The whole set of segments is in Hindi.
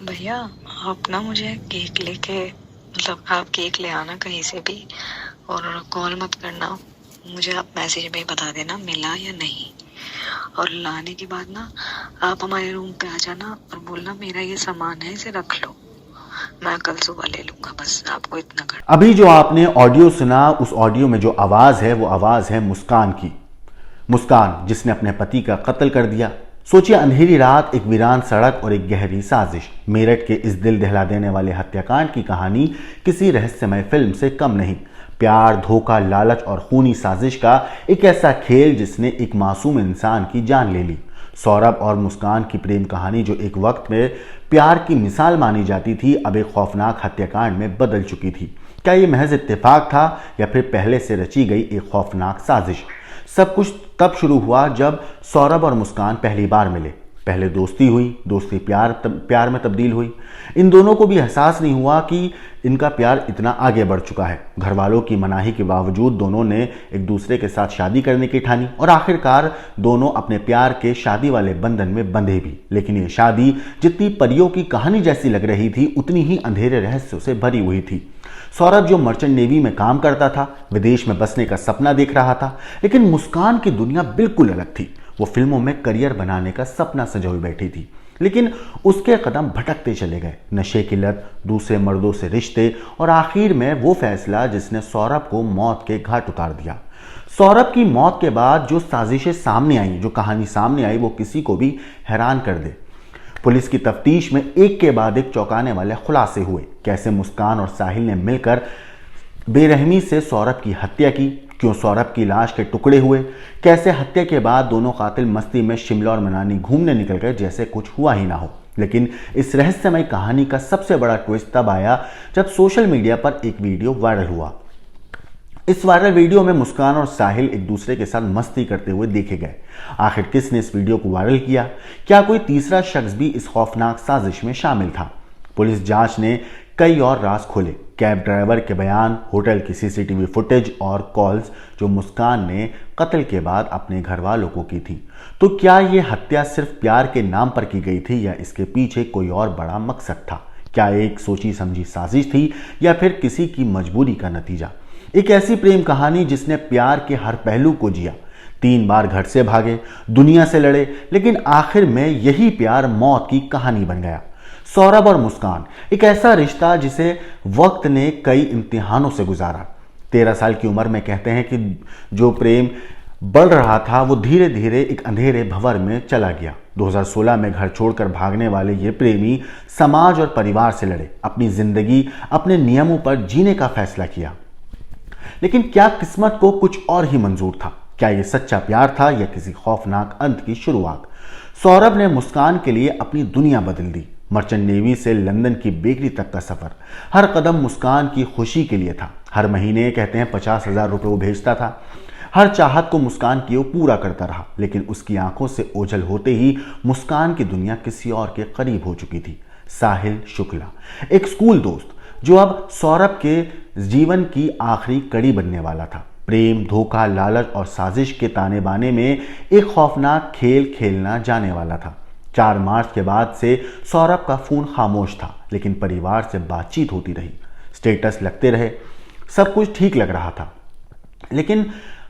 भैया, आप ना मुझे केक लेके आप केक ले आना कहीं से भी, और कॉल मत करना। मुझे आप मैसेज में ही बता देना मिला या नहीं। और लाने के बाद ना आप हमारे रूम पे आ जाना और बोलना मेरा ये सामान है, इसे रख लो, मैं कल सुबह ले लूंगा। बस आपको इतना कर। अभी जो आपने ऑडियो सुना, उस ऑडियो में जो आवाज है वो आवाज है मुस्कान की। मुस्कान जिसने अपने पति का कत्ल कर दिया। सोचिए, अंधेरी रात, एक वीरान सड़क और एक गहरी साजिश। मेरठ के इस दिल दहला देने वाले हत्याकांड की कहानी किसी रहस्यमय फिल्म से कम नहीं। प्यार, धोखा, लालच और खूनी साजिश का एक ऐसा खेल जिसने एक मासूम इंसान की जान ले ली। सौरभ और मुस्कान की प्रेम कहानी, जो एक वक्त में प्यार की मिसाल मानी जाती थी, अब एक खौफनाक हत्याकांड में बदल चुकी थी। क्या ये महज इत्तेफाक था या फिर पहले से रची गई एक खौफनाक साजिश? सब कुछ तब शुरू हुआ जब सौरभ और मुस्कान पहली बार मिले। पहले दोस्ती हुई, दोस्ती प्यार में तब्दील हुई। इन दोनों को भी एहसास नहीं हुआ कि इनका प्यार इतना आगे बढ़ चुका है। घर वालों की मनाही के बावजूद दोनों ने एक दूसरे के साथ शादी करने की ठानी और आखिरकार दोनों अपने प्यार के शादी वाले बंधन में बंधे भी। लेकिन ये शादी जितनी परियों की कहानी जैसी लग रही थी, उतनी ही अंधेरे रहस्यों से भरी हुई थी। सौरभ जो मर्चेंट नेवी में काम करता था, विदेश में बसने का सपना देख रहा था, लेकिन मुस्कान की दुनिया बिल्कुल अलग थी। वो फिल्मों में करियर बनाने का सपना सजोए बैठी थी, लेकिन उसके कदम भटकते चले गए। नशे की लत, दूसरे मर्दों से रिश्ते और आखिर में वो फैसला जिसने सौरभ को मौत के घाट उतार दिया। सौरभ की मौत के बाद जो साजिशें सामने आई, जो कहानी सामने आई, वो किसी को भी हैरान कर दे। पुलिस की तफ्तीश में एक के बाद एक चौंकाने वाले खुलासे हुए। कैसे मुस्कान और साहिल ने मिलकर बेरहमी से सौरभ की हत्या की, क्यों सौरभ की लाश के टुकड़े हुए, कैसे हत्या के बाद दोनों कातिल मस्ती में शिमला और मनाली घूमने निकल गए जैसे कुछ हुआ ही ना हो। लेकिन इस रहस्यमय कहानी का सबसे बड़ा ट्विस्ट तब आया जब सोशल मीडिया पर एक वीडियो वायरल हुआ। इस वायरल वीडियो में मुस्कान और साहिल एक दूसरे के साथ मस्ती करते हुए देखे गए। आखिर किसने इस वीडियो को वायरल किया? क्या कोई तीसरा शख्स भी इस खौफनाक साजिश में शामिल था? पुलिस जांच ने कई और राज खोले। कैब ड्राइवर के बयान, होटल की सीसीटीवी फुटेज और कॉल्स जो मुस्कान ने कत्ल के बाद अपने घर वालों को की थी। तो क्या यह हत्या सिर्फ प्यार के नाम पर की गई थी या इसके पीछे कोई और बड़ा मकसद था? क्या एक सोची समझी साजिश थी या फिर किसी की मजबूरी का नतीजा? एक ऐसी प्रेम कहानी जिसने प्यार के हर पहलू को जिया। 3 बार घर से भागे, दुनिया से लड़े, लेकिन आखिर में यही प्यार मौत की कहानी बन गया। सौरभ और मुस्कान, एक ऐसा रिश्ता जिसे वक्त ने कई इम्तिहानों से गुजारा। 13 साल की उम्र में कहते हैं कि जो प्रेम बढ़ रहा था वो धीरे धीरे एक अंधेरे भंवर में चला गया। 2016 में घर छोड़कर भागने वाले ये प्रेमी समाज और परिवार से लड़े, अपनी जिंदगी अपने नियमों पर जीने का फैसला किया। लेकिन क्या किस्मत को कुछ और ही मंजूर था? क्या यह सच्चा प्यार था या किसी खौफनाक अंत की शुरुआत? सौरभ ने मुस्कान के लिए अपनी दुनिया बदल दी। मर्चेंट नेवी से लंदन की बेकरी तक का सफर, हर कदम मुस्कान की खुशी के लिए था। हर महीने कहते हैं 50,000 रुपये वो भेजता था। हर चाहत को मुस्कान की वो पूरा करता रहा, लेकिन उसकी आंखों से ओझल होते ही मुस्कान की दुनिया किसी और के करीब हो चुकी थी। साहिल शुक्ला, एक स्कूल दोस्त जो अब सौरभ के जीवन की आखिरी कड़ी बनने वाला था। प्रेम, धोखा, लालच और साजिश के ताने बाने में एक खौफनाक खेल खेलना जाने वाला था। 4 मार्च के बाद से सौरभ का फोन खामोश था, लेकिन परिवार से बातचीत होती रही, स्टेटस लगते रहे, सब कुछ ठीक लग रहा था। लेकिन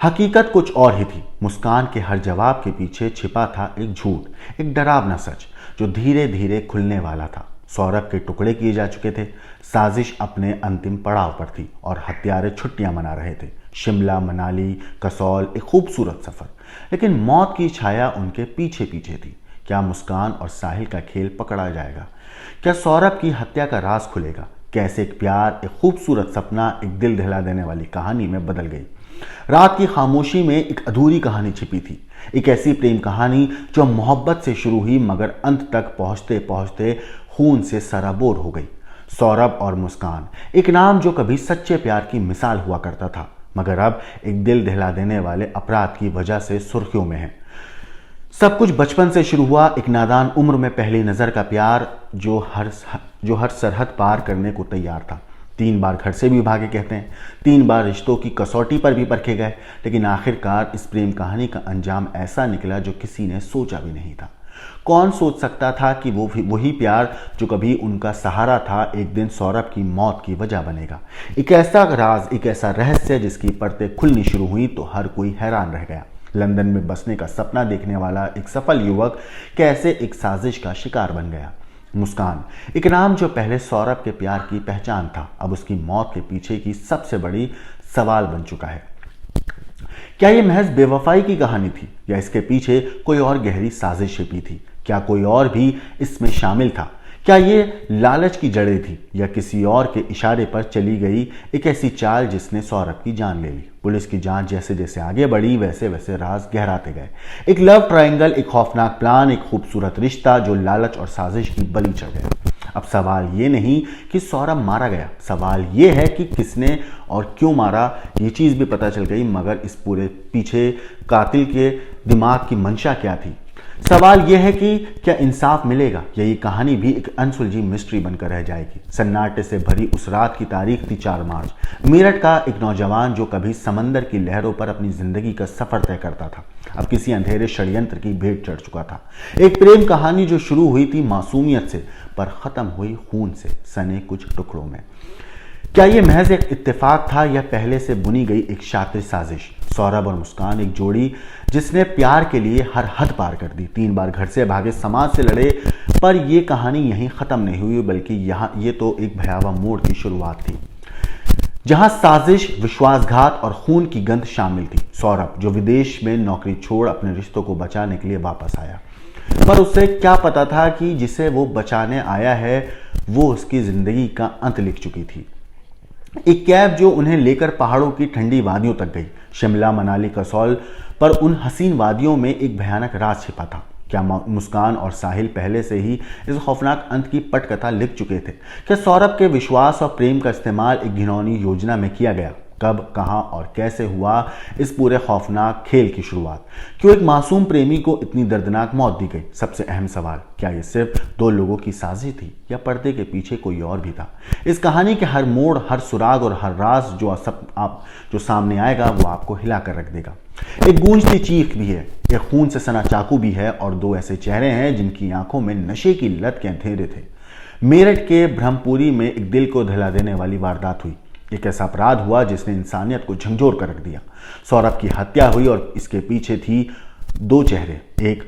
हकीकत कुछ और ही थी। मुस्कान के हर जवाब के पीछे छिपा था एक झूठ, एक डरावना सच जो धीरे धीरे खुलने वाला था। सौरभ के टुकड़े किए जा चुके थे, साजिश अपने अंतिम पड़ाव पर थी और हत्यारे छुट्टियां मना रहे थे। शिमला, मनाली, कसौल, एक खूबसूरत सफर, लेकिन मौत की छाया उनके पीछे पीछे थी। क्या मुस्कान और साहिल का खेल पकड़ा जाएगा? क्या सौरभ की हत्या का राज खुलेगा? कैसे एक प्यार, एक खूबसूरत सपना एक दिल दहला देने वाली कहानी में बदल गई? रात की खामोशी में एक अधूरी कहानी छिपी थी, एक ऐसी प्रेम कहानी जो मोहब्बत से शुरू हुई मगर अंत तक पहुंचते पहुंचते खून से सराबोर हो गई। सौरभ और मुस्कान, एक नाम जो कभी सच्चे प्यार की मिसाल हुआ करता था, मगर अब एक दिल दहला देने वाले अपराध की वजह से सुर्खियों में है। सब कुछ बचपन से शुरू हुआ, एक नादान उम्र में पहली नजर का प्यार जो हर सरहद पार करने को तैयार था। 3 बार घर से भी भागे कहते हैं, 3 बार रिश्तों की कसौटी पर भी परखे गए, लेकिन आखिरकार इस प्रेम कहानी का अंजाम ऐसा निकला जो किसी ने सोचा भी नहीं था। कौन सोच सकता था कि वो वही प्यार जो कभी उनका सहारा था एक दिन सौरभ की मौत की वजह बनेगा। एक ऐसा राज, एक ऐसा रहस्य जिसकी परतें खुलनी शुरू हुई तो हर कोई हैरान रह गया। लंदन में बसने का सपना देखने वाला एक सफल युवक कैसे एक साजिश का शिकार बन गया। मुस्कान, एक नाम जो पहले सौरभ के प्यार की पहचान था, अब उसकी मौत के पीछे की सबसे बड़ी सवाल बन चुका है। क्या यह महज बेवफाई की कहानी थी या इसके पीछे कोई और गहरी साजिश छिपी थी? क्या कोई और भी इसमें शामिल था? क्या ये लालच की जड़ें थी या किसी और के इशारे पर चली गई एक ऐसी चाल जिसने सौरभ की जान ले ली? पुलिस की जांच जैसे जैसे आगे बढ़ी वैसे वैसे राज गहराते गए। एक लव ट्रायंगल, एक खौफनाक प्लान, एक खूबसूरत रिश्ता जो लालच और साजिश की बलि चढ़ गया। अब सवाल ये नहीं कि सौरभ मारा गया, सवाल ये है कि किसने और क्यों मारा। ये चीज़ भी पता चल गई, मगर इस पूरे पीछे कातिल के दिमाग की मंशा क्या थी? सवाल यह है कि क्या इंसाफ मिलेगा या ये कहानी भी एक अनसुलझी मिस्ट्री बनकर रह जाएगी। सन्नाटे से भरी उस रात की तारीख थी 4 मार्च। मेरठ का एक नौजवान जो कभी समंदर की लहरों पर अपनी जिंदगी का सफर तय करता था, अब किसी अंधेरे षड्यंत्र की भेंट चढ़ चुका था। एक प्रेम कहानी जो शुरू हुई थी मासूमियत से पर खत्म हुई खून से सने कुछ टुकड़ों में। क्या यह महज एक इत्तेफाक था या पहले से बुनी गई एक शातिर साजिश? सौरभ और मुस्कान, एक जोड़ी जिसने प्यार के लिए हर हद पार कर दी, 3 बार घर से भागे, समाज से लड़े, पर यह कहानी यहीं खत्म नहीं हुई बल्कि ये तो एक भयावह मोड़ की शुरुआत थी जहां साजिश, विश्वासघात और खून की गंध शामिल थी। सौरभ जो विदेश में नौकरी छोड़ अपने रिश्तों को बचाने के लिए वापस आया, पर उसे क्या पता था कि जिसे वो बचाने आया है वो उसकी जिंदगी का अंत लिख चुकी थी। एक कैब जो उन्हें लेकर पहाड़ों की ठंडी वादियों तक गई, शिमला, मनाली, कसौल, पर उन हसीन वादियों में एक भयानक राज छिपा था। क्या मुस्कान और साहिल पहले से ही इस खौफनाक अंत की पटकथा लिख चुके थे? क्या सौरभ के विश्वास और प्रेम का इस्तेमाल एक घिनौनी योजना में किया गया? कब, कहां और कैसे हुआ इस पूरे खौफनाक खेल की शुरुआत? क्यों एक मासूम प्रेमी को इतनी दर्दनाक मौत दी गई? सबसे अहम सवाल, क्या ये सिर्फ 2 लोगों की साजिश थी या पर्दे के पीछे कोई और भी था? इस कहानी के हर मोड़, हर सुराग और हर राज जो सामने आएगा वो आपको हिला कर रख देगा। एक गूंजती चीख भी है, एक खून से सना चाकू भी है और 2 ऐसे चेहरे हैं जिनकी आंखों में नशे की लत के अंधेरे थे। मेरठ के ब्रह्मपुरी में एक दिल को दहिला देने वाली वारदात हुई। एक ऐसा अपराध हुआ जिसने इंसानियत को झंझोर कर रख दिया। सौरभ की हत्या हुई और इसके पीछे थी 2 चेहरे, एक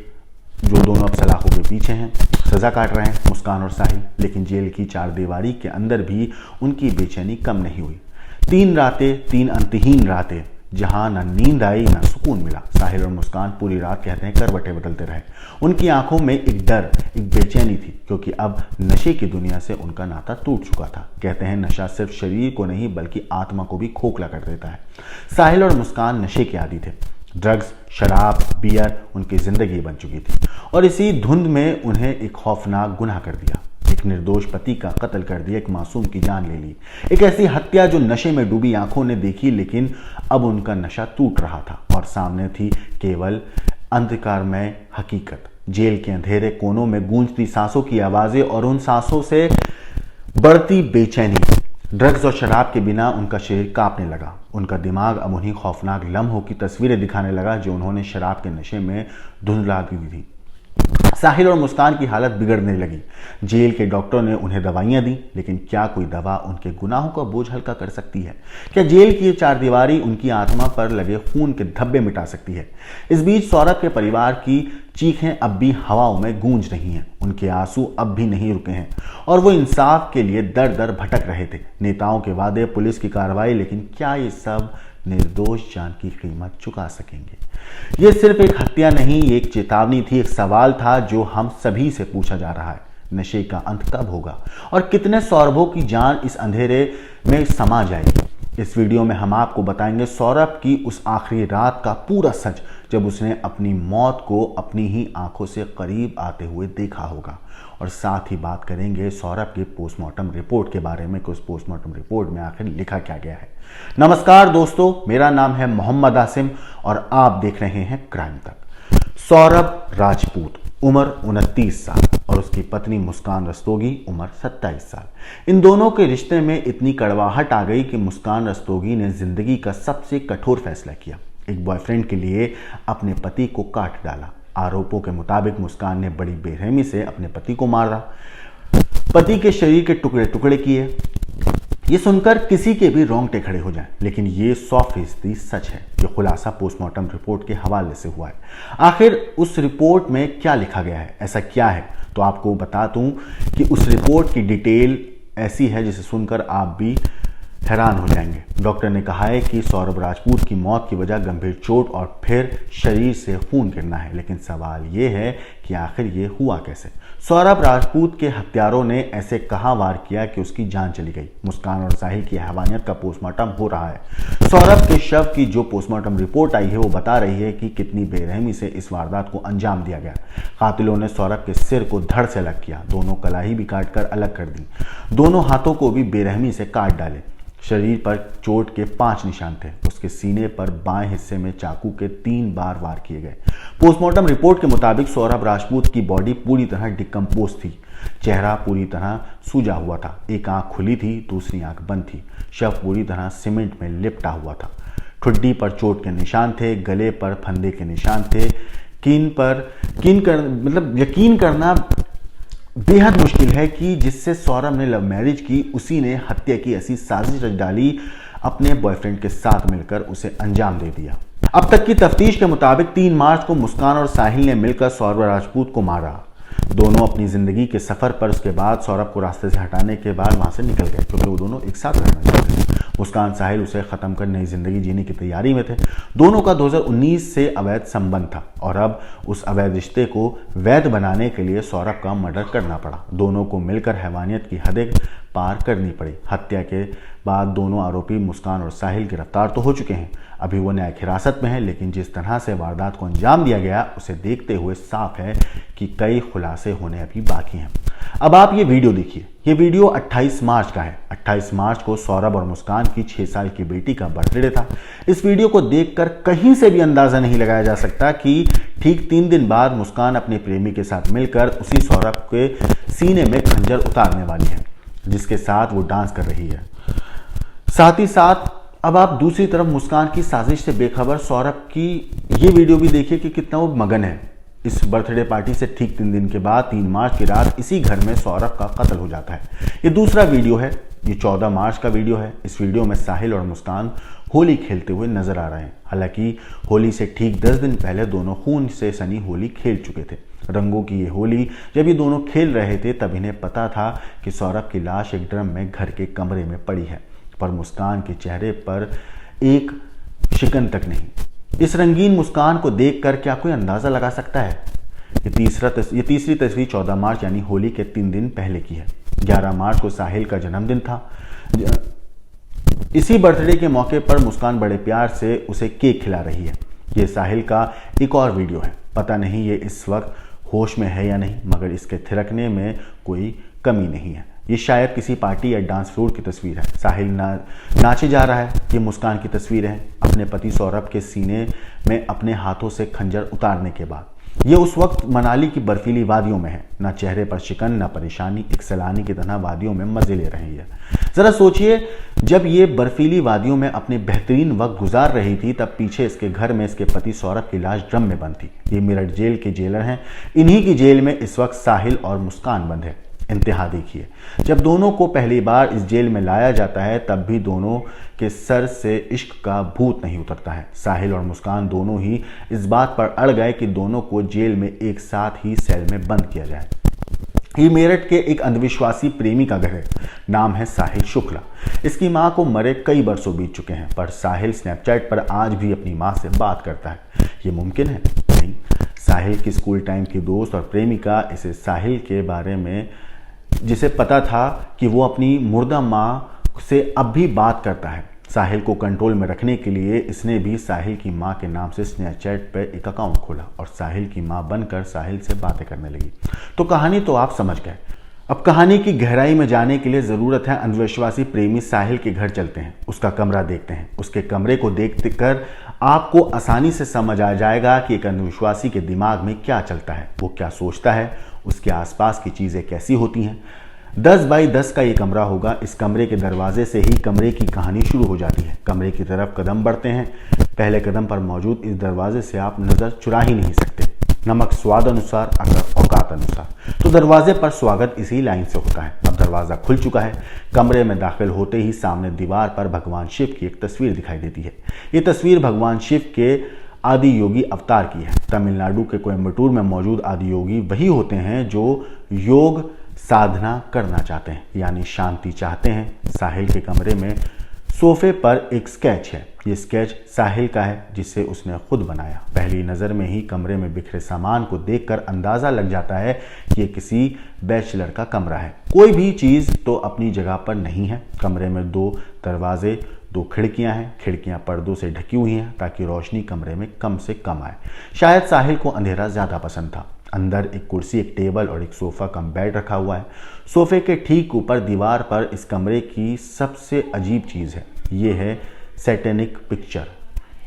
जो दोनों अब सलाखों के पीछे हैं, सजा काट रहे हैं, मुस्कान और साहिल, लेकिन जेल की 4 दीवारी के अंदर भी उनकी बेचैनी कम नहीं हुई। 3 रातें, 3 अंतहीन रातें जहां न नींद आई न सुकून मिला। साहिल और मुस्कान पूरी रात कहते हैं करवटें बदलते रहे। उनकी आंखों में एक डर, एक बेचैनी थी, क्योंकि अब नशे की दुनिया से उनका नाता टूट चुका था। कहते हैं नशा सिर्फ शरीर को नहीं बल्कि आत्मा को भी खोखला कर देता है। साहिल और मुस्कान नशे के आदी थे। ड्रग्स, शराब, बियर उनकी जिंदगी बन चुकी थी और इसी धुंध में उन्हें एक खौफनाक गुनाह कर दिया। एक निर्दोष पति का कत्ल कर दिया, एक मासूम की जान ले ली। एक ऐसी हत्या जो नशे में डूबी आंखों ने देखी, लेकिन अब उनका नशा टूट रहा था और सामने थी केवल अंधकारमय हकीकत। जेल के अंधेरे कोनों में गूंजती सांसों की आवाजें और उन सांसों से बढ़ती बेचैनी। ड्रग्स और शराब के बिना उनका शरीर कांपने लगा। उनका दिमाग अब उन्हीं खौफनाक लम्हों की तस्वीरें दिखाने लगा जो उन्होंने शराब के नशे में धुंधला दी थी। साहिल और मुस्कान की हालत बिगड़ने लगी। जेल के डॉक्टरों ने उन्हें दवाइयां दी, लेकिन क्या कोई दवा उनके गुनाहों का बोझ हल्का कर सकती है? क्या जेल की 4 दीवारी उनकी आत्मा पर लगे खून के धब्बे मिटा सकती है? इस बीच सौरभ के परिवार की चीखें अब भी हवाओं में गूंज रही हैं। उनके आंसू अब भी नहीं रुके हैं और वो इंसाफ के लिए दर दर भटक रहे थे। नेताओं के वादे, पुलिस की कार्रवाई, लेकिन क्या ये सब निर्दोष जान की कीमत चुका सकेंगे? ये सिर्फ एक हत्या नहीं, ये एक चेतावनी थी, एक सवाल था जो हम सभी से पूछा जा रहा है। नशे का अंत कब होगा और कितने सौरभों की जान इस अंधेरे में समा जाएगी? इस वीडियो में हम आपको बताएंगे सौरभ की उस आखिरी रात का पूरा सच, जब उसने अपनी मौत को अपनी ही आंखों से करीब आते हुए देखा होगा। और साथ ही बात करेंगे सौरभ की पोस्टमार्टम रिपोर्ट के बारे में कि उस पोस्टमार्टम रिपोर्ट में आखिर लिखा क्या गया है। नमस्कार दोस्तों, मेरा नाम है मोहम्मद आसिम और आप देख रहे हैं क्राइम तक। सौरभ राजपूत, उम्र 29 साल और उसकी पत्नी मुस्कान रस्तोगी, उम्र 27 साल। इन दोनों के रिश्ते में इतनी कड़वाहट आ गई कि मुस्कान रस्तोगी ने जिंदगी का सबसे कठोर फैसला किया। एक बॉयफ्रेंड के लिए अपने पति को काट डाला। आरोपों के मुताबिक मुस्कान ने बड़ी बेरहमी से अपने पति को मारा, पति के शरीर के टुकड़े टुकड़े किए। ये सुनकर किसी के भी रोंगटे खड़े हो जाएं, लेकिन ये 100% सच है। ये खुलासा पोस्टमार्टम रिपोर्ट के हवाले से हुआ है। आखिर उस रिपोर्ट में क्या लिखा गया है, ऐसा क्या है, तो आपको बता दूं कि उस रिपोर्ट की डिटेल ऐसी है जिसे सुनकर आप भी हैरान हो जाएंगे। डॉक्टर ने कहा है कि सौरभ राजपूत की मौत की वजह गंभीर चोट और फिर शरीर से खून गिरना है, लेकिन सवाल ये है कि आखिर ये हुआ कैसे। सौरभ राजपूत के हत्यारों ने ऐसे कहां वार किया कि उसकी जान चली गई। मुस्कान और साहिल की हैवानियत का पोस्टमार्टम हो रहा है। सौरभ के शव की जो पोस्टमार्टम रिपोर्ट आई है वो बता रही है कि कितनी बेरहमी से इस वारदात को अंजाम दिया गया। कातिलों ने सौरभ के सिर को धड़ से अलग किया, दोनों कलाई भी काटकर अलग कर दी, दोनों हाथों को भी बेरहमी से काट डाले। शरीर पर चोट के 5 निशान थे। उसके सीने पर बाएं हिस्से में चाकू के 3 बार वार किए गए। पोस्टमार्टम रिपोर्ट के मुताबिक सौरभ राजपूत की बॉडी पूरी तरह डिकम्पोज थी। चेहरा पूरी तरह सूजा हुआ था, एक आंख खुली थी, दूसरी आंख बंद थी। शव पूरी तरह सीमेंट में लिपटा हुआ था। ठुड्डी पर चोट के निशान थे, गले पर फंदे के निशान थे। यकीन करना बेहद मुश्किल है कि जिससे सौरभ ने लव मैरिज की, उसी ने हत्या की ऐसी साजिश रच डाली, अपने बॉयफ्रेंड के साथ मिलकर उसे अंजाम दे दिया। अब तक की तफ्तीश के मुताबिक 3 मार्च को मुस्कान और साहिल ने मिलकर सौरभ राजपूत को मारा। दोनों अपनी जिंदगी के सफर पर उसके बाद सौरभ को रास्ते से हटाने के बाद वहां से निकल गए, क्योंकि वो दोनों एक साथ रहना चाहते थे। मुस्कान साहिल उसे खत्म कर नई जिंदगी जीने की तैयारी में थे। दोनों का 2019 से अवैध संबंध था और अब उस अवैध रिश्ते को वैध बनाने के लिए सौरभ का मर्डर करना पड़ा। दोनों को मिलकर हैवानियत की हदें पार करनी पड़ी। हत्या के बाद दोनों आरोपी मुस्कान और साहिल गिरफ्तार तो हो चुके हैं, अभी वो न्यायिक हिरासत में है, लेकिन जिस तरह से वारदात को अंजाम दिया गया उसे देखते हुए साफ है कि कई खुलासे होने अभी बाकी हैं। अब आप ये वीडियो देखिए। ये वीडियो 28 मार्च का है। 28 मार्च को सौरभ और मुस्कान की 6 साल की बेटी का बर्थडे था। इस वीडियो को देखकर कहीं से भी अंदाजा नहीं लगाया जा सकता कि ठीक 3 दिन बाद मुस्कान अपने प्रेमी के साथ मिलकर उसी सौरभ के सीने में खंजर उतारने वाली है, जिसके साथ वो डांस कर रही है। साथ ही साथ अब आप दूसरी तरफ मुस्कान की साजिश से बेखबर सौरभ की ये वीडियो भी देखिए कि कितना वो मगन है। इस बर्थडे पार्टी से ठीक 3 दिन के बाद 3 मार्च की रात इसी घर में सौरभ का कत्ल हो जाता है। ये दूसरा वीडियो है, ये 14 मार्च का वीडियो है। इस वीडियो में साहिल और मुस्कान होली खेलते हुए नजर आ रहे हैं। हालांकि होली से ठीक 10 दिन पहले दोनों खून से सनी होली खेल चुके थे। रंगों की ये होली जब ये दोनों खेल रहे थे तब इन्हें पता था कि सौरभ की लाश एक ड्रम में घर के कमरे में पड़ी है, पर मुस्कान के चेहरे पर एक शिकन तक नहीं। इस रंगीन मुस्कान को देखकर क्या कोई अंदाजा लगा सकता है? ये तीसरी तस्वीर 14 मार्च यानी होली के 3 दिन पहले की है। 11 मार्च को साहिल का जन्मदिन था। इसी बर्थडे के मौके पर मुस्कान बड़े प्यार से उसे केक खिला रही है। ये साहिल का एक और वीडियो है। पता नहीं ये इस वक्त होश में है या नहीं, मगर इसके थिरकने में कोई कमी नहीं है। ये शायद किसी पार्टी या डांस फ्लोर की तस्वीर है। साहिल नाचे जा रहा है। ये मुस्कान की तस्वीर है अपने पति सौरभ के सीने में अपने हाथों से खंजर उतारने के बाद। ये उस वक्त मनाली की बर्फीली वादियों में है, ना चेहरे पर शिकन ना परेशानी, एक सैलानी की तरह वादियों में मजे ले रही है। जरा सोचिए, जब ये बर्फीली वादियों में अपने बेहतरीन वक्त गुजार रही थी तब पीछे इसके घर में इसके पति सौरभ की लाश ड्रम में बंद थी। ये मेरठ जेल के जेलर हैं। इन्हीं की जेल में इस वक्त साहिल और मुस्कान बंद है। इंतहा देखिए, जब दोनों को पहली बार इस जेल में लाया जाता है तब भी दोनों के सर से इश्क का भूत नहीं उतरता है। साहिल और मुस्कान दोनों ही इस बात पर अड़ गए कि दोनों को जेल में एक साथ ही सेल में बंद किया जाए। ये मेरठ के एक अंधविश्वासी प्रेमी का घर है। नाम है साहिल शुक्ला। इसकी मां को मरे कई बरसों बीत चुके हैं, पर साहिल स्नैपचैट पर आज भी अपनी मां से बात करता है। ये मुमकिन है? नहीं। साहिल की स्कूल टाइम की दोस्त और प्रेमिका इसे साहिल के बारे में जिसे पता था कि वो अपनी मुर्दा मां से अब भी बात करता है। साहिल को कंट्रोल में रखने के लिए इसने भी साहिल की मां के नाम से स्नैपचैट पर एक अकाउंट खोला और साहिल की मां बनकर साहिल से बातें करने लगी। तो कहानी तो आप समझ गए। अब कहानी की गहराई में जाने के लिए ज़रूरत है अंधविश्वासी प्रेमी साहिल के घर चलते हैं, उसका कमरा देखते हैं। उसके कमरे को देख कर आपको आसानी से समझ आ जाएगा कि एक अंधविश्वासी के दिमाग में क्या चलता है, वो क्या सोचता है, उसके आसपास की चीज़ें कैसी होती हैं। 10 बाई 10 का ये कमरा होगा। इस कमरे के दरवाजे से ही कमरे की कहानी शुरू हो जाती है। कमरे की तरफ कदम बढ़ते हैं। पहले कदम पर मौजूद इस दरवाजे से आप नज़र चुरा ही नहीं सकते। नमक स्वाद अनुसार, अगर औकात अनुसार। तो दरवाजे पर स्वागत इसी लाइन से होता है। अब दरवाजा खुल चुका है। कमरे में दाखिल होते ही सामने दीवार पर भगवान शिव की एक तस्वीर दिखाई देती है। ये तस्वीर भगवान शिव के आदि योगी अवतार की है। तमिलनाडु के कोयम्बटूर में मौजूद आदि योगी वही होते हैं जो योग साधना करना चाहते हैं, यानी शांति चाहते हैं। साहिल के कमरे में सोफे पर एक स्केच है। ये स्केच साहिल का है, जिसे उसने खुद बनाया। पहली नज़र में ही कमरे में बिखरे सामान को देखकर अंदाज़ा लग जाता है कि ये किसी बैचलर का कमरा है। कोई भी चीज़ तो अपनी जगह पर नहीं है। कमरे में 2 दरवाजे, 2 खिड़कियां हैं। खिड़कियां पर्दों से ढकी हुई हैं ताकि रोशनी कमरे में कम से कम आए। शायद साहिल को अंधेरा ज़्यादा पसंद था। अंदर एक कुर्सी, एक टेबल और एक सोफ़ा कम बेड रखा हुआ है। सोफे के ठीक ऊपर दीवार पर इस कमरे की सबसे अजीब चीज़ है। ये है सैटेनिक पिक्चर,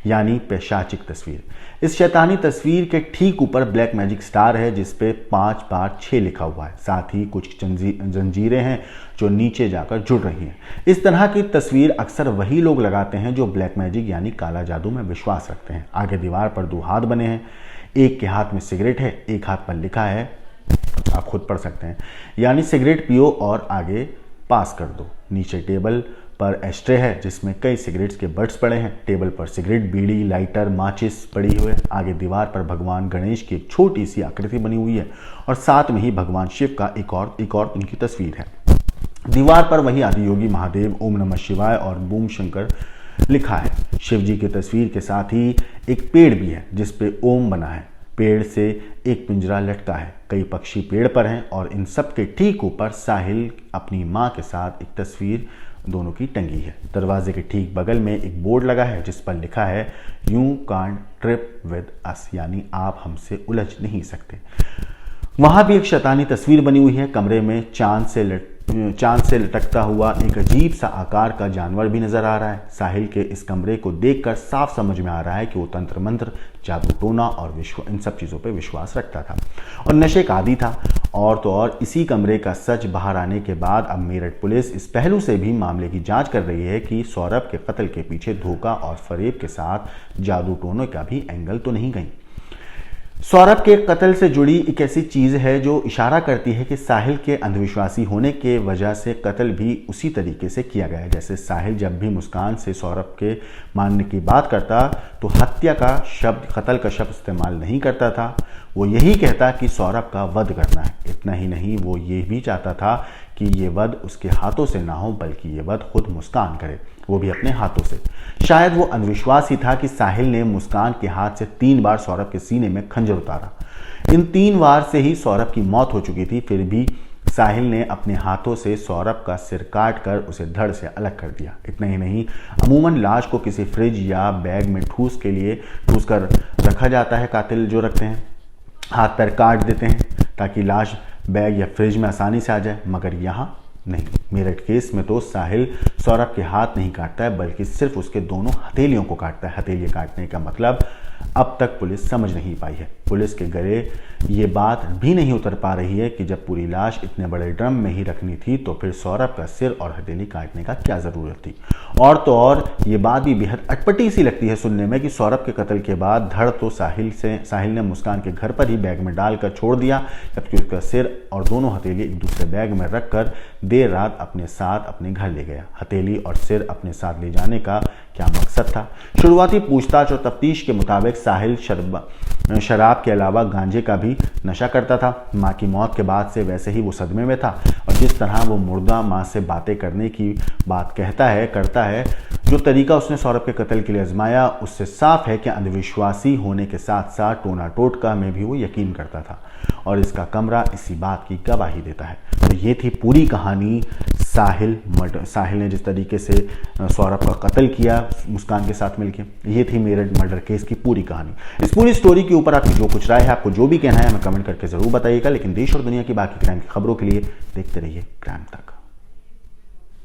यानी पैशाचिक तस्वीर। इस शैतानी तस्वीर के ठीक ऊपर ब्लैक मैजिक स्टार है, जिस पे 5/6 लिखा हुआ है। साथ ही कुछ जंजीरें हैं जो नीचे जाकर जुड़ रही हैं। इस तरह की तस्वीर अक्सर वही लोग लगाते हैं जो ब्लैक मैजिक यानी काला जादू में विश्वास रखते हैं। आगे दीवार पर 2 हाथ बने हैं। एक के हाथ में सिगरेट है, एक हाथ पर लिखा है, आप खुद पढ़ सकते हैं, यानी सिगरेट पियो और आगे पास कर दो। नीचे टेबल पर एस्ट्रे है जिसमें कई सिगरेट्स के बट्स पड़े हैं। टेबल पर सिगरेट, बीड़ी, लाइटर, माचिस पड़ी हुई है। आगे दीवार पर भगवान गणेश की एक छोटी सी आकृति बनी हुई है और साथ में ही भगवान शिव का एक और उनकी तस्वीर है। दीवार पर वही आदि योगी महादेव, ओम नमः शिवाय और बूम शंकर लिखा है। शिव जी की तस्वीर के साथ ही एक पेड़ भी है जिस पे ओम बना है। पेड़ से एक पिंजरा लटका है। कई पक्षी पेड़ पर हैं और इन सब के ठीक ऊपर साहिल अपनी माँ के साथ एक तस्वीर दोनों की टंगी है। दरवाजे के ठीक बगल में एक बोर्ड लगा है जिस पर लिखा है you can't trip with us, यानी आप हमसे उलझ नहीं सकते। वहां भी एक शैतानी तस्वीर बनी हुई है। कमरे में चांद से लटकता हुआ एक अजीब सा आकार का जानवर भी नजर आ रहा है। साहिल के इस कमरे को देखकर साफ समझ में आ रहा है कि वो तंत्र मंत्र, जादू टोना और इन सब चीज़ों पे विश्वास रखता था और नशे का आदी था। और तो और इसी कमरे का सच बाहर आने के बाद अब मेरठ पुलिस इस पहलू से भी मामले की जांच कर रही है कि सौरभ के कत्ल के पीछे धोखा और फरेब के साथ जादू टोने का भी एंगल तो नहीं गई। सौरभ के कत्ल से जुड़ी एक ऐसी चीज़ है जो इशारा करती है कि साहिल के अंधविश्वासी होने के वजह से कत्ल भी उसी तरीके से किया गया है। जैसे साहिल जब भी मुस्कान से सौरभ के मारने की बात करता तो हत्या का शब्द, कत्ल का शब्द इस्तेमाल नहीं करता था। वो यही कहता कि सौरभ का वध करना है। इतना ही नहीं, वो ये भी चाहता था कि ये वध उसके हाथों से ना हो बल्कि ये वध खुद मुस्कान करे, वो भी अपने हाथों से। शायद वो अंधविश्वास ही था कि साहिल ने मुस्कान के हाथ से 3 बार सौरभ के सीने में खंजर उतारा। इन 3 बार से ही सौरभ की मौत हो चुकी थी। फिर भी साहिल ने अपने हाथों से सौरभ का सिर काट कर उसे धड़ से अलग कर दिया। इतना ही नहीं, अमूमन लाश को किसी फ्रिज या बैग में ठूस कर रखा जाता है। कातिल जो रखते हैं हाथ पैर काट देते हैं ताकि लाश बैग या फ्रिज में आसानी से आ जाए, मगर यहाँ नहीं। मेरठ केस में तो साहिल सौरभ के हाथ नहीं काटता है बल्कि सिर्फ उसके दोनों हथेलियों को काटता है। हथेली काटने का मतलब अब तक पुलिस समझ नहीं पाई है। पुलिस के गले ये बात भी नहीं उतर पा रही है कि जब पूरी लाश इतने बड़े ड्रम में ही रखनी थी तो फिर सौरभ का सिर और हथेली काटने का क्या ज़रूरत थी। और तो और ये बात भी बेहद अटपटी सी लगती है सुनने में कि सौरभ के कत्ल के बाद धड़ तो साहिल ने मुस्कान के घर पर ही बैग में डालकर छोड़ दिया, जबकि उसका सिर और दोनों हथेली एक दूसरे बैग में रखकर देर रात अपने साथ अपने घर ले गया। हथेली और सिर अपने साथ ले जाने का क्या मकसद था? शुरुआती पूछताछ और तफ्तीश के मुताबिक साहिल शराब के अलावा गांजे का भी नशा करता था। माँ की मौत के बाद से वैसे ही वो सदमे में था और जिस तरह वो मुर्दा माँ से बातें करने की बात करता है, जो तरीका उसने सौरभ के कत्ल के लिए आजमाया, उससे साफ है कि अंधविश्वासी होने के साथ साथ टोना टोटका में भी वो यकीन करता था और इसका कमरा इसी बात की गवाही देता है। तो ये थी पूरी कहानी साहिल ने जिस तरीके से सौरभ का कत्ल किया मुस्कान के साथ मिलकर। ये थी मेरठ मर्डर केस की पूरी कहानी। इस पूरी स्टोरी के ऊपर आपकी जो कुछ राय है, आपको जो भी कहना है, हमें कमेंट करके जरूर बताइएगा। लेकिन देश और दुनिया की बाकी क्राइम की खबरों के लिए देखते रहिए क्राइम तक।